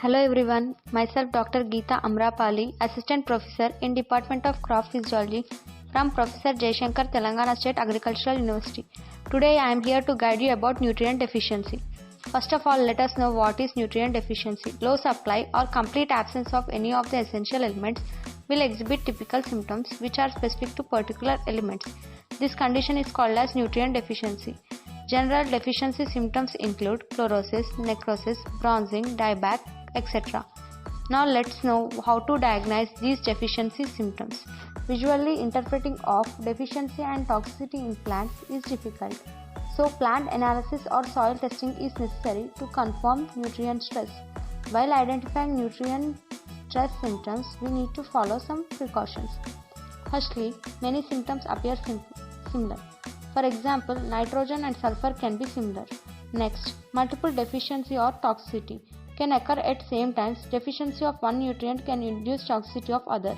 Hello everyone, myself Dr. Geeta Amrapali, Assistant Professor in Department of Crop Physiology from Professor Jayashankar, Telangana State Agricultural University. Today I am here to guide you about nutrient deficiency. First of all, let us know what is nutrient deficiency. Low supply or complete absence of any of the essential elements will exhibit typical symptoms which are specific to particular elements. This condition is called as nutrient deficiency. General deficiency symptoms include chlorosis, necrosis, bronzing, dieback, etc. Now let's know how to diagnose these deficiency symptoms. Visually interpreting of deficiency and toxicity in plants is difficult. So plant analysis or soil testing is necessary to confirm nutrient stress. While identifying nutrient stress symptoms, we need to follow some precautions. Firstly, many symptoms appear similar. For example, nitrogen and sulfur can be similar. Next, multiple deficiency or toxicity can occur at same times. Deficiency of one nutrient can induce toxicity of other.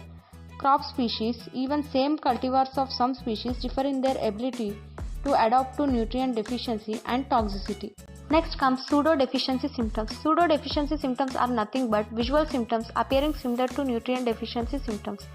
Crop species, even same cultivars of some species differ in their ability to adapt to nutrient deficiency and toxicity. Next comes pseudo-deficiency symptoms. Pseudo-deficiency symptoms are nothing but visual symptoms appearing similar to nutrient deficiency symptoms.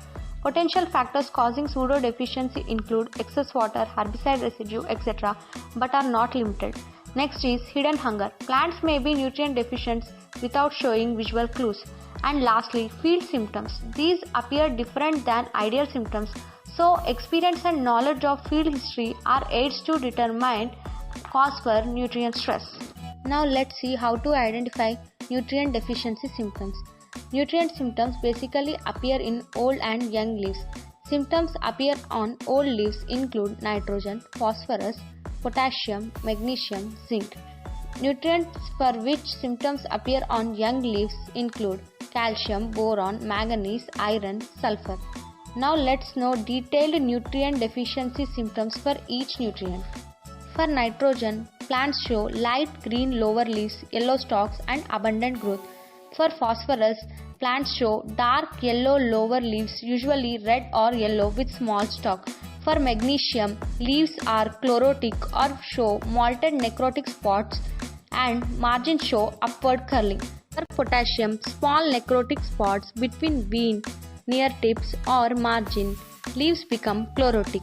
Potential factors causing pseudo-deficiency include excess water, herbicide residue, etc. but are not limited. Next is hidden hunger. Plants may be nutrient deficient without showing visual clues. And lastly, field symptoms. These appear different than ideal symptoms, so experience and knowledge of field history are aids to determine cause for nutrient stress. Now let's see how to identify nutrient deficiency symptoms. Nutrient symptoms basically appear in old and young leaves. Symptoms appear on old leaves include nitrogen, phosphorus, potassium, magnesium, zinc. Nutrients for which symptoms appear on young leaves include calcium, boron, manganese, iron, sulfur. Now let's know detailed nutrient deficiency symptoms for each nutrient. For nitrogen, plants show light green lower leaves, yellow stalks and abundant growth. For phosphorus, plants show dark yellow lower leaves, usually red or yellow with small stalk. For magnesium, leaves are chlorotic or show malted necrotic spots and margins show upward curling. For potassium, small necrotic spots between vein near tips or margin. Leaves become chlorotic.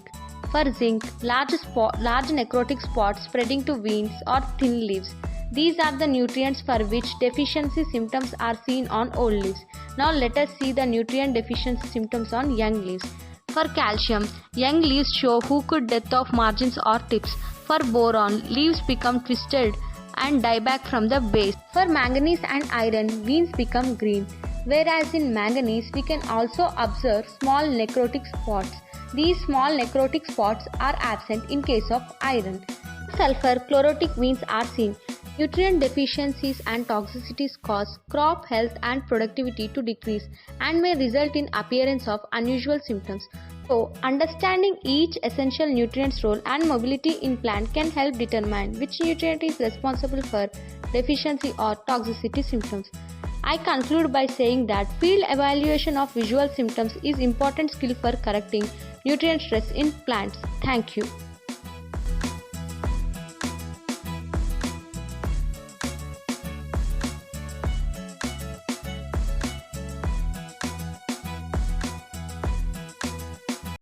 For zinc, large necrotic spots spreading to veins or thin leaves. These are the nutrients for which deficiency symptoms are seen on old leaves. Now let us see the nutrient deficiency symptoms on young leaves. For calcium, young leaves show hooked death of margins or tips. For boron, leaves become twisted and die back from the base. For manganese and iron, veins become green. Whereas in manganese, we can also observe small necrotic spots. These small necrotic spots are absent in case of iron. Sulfur, chlorotic veins are seen. Nutrient deficiencies and toxicities cause crop health and productivity to decrease and may result in appearance of unusual symptoms. So, understanding each essential nutrient's role and mobility in plant can help determine which nutrient is responsible for deficiency or toxicity symptoms. I conclude by saying that field evaluation of visual symptoms is important skill for correcting nutrient stress in plants. Thank you.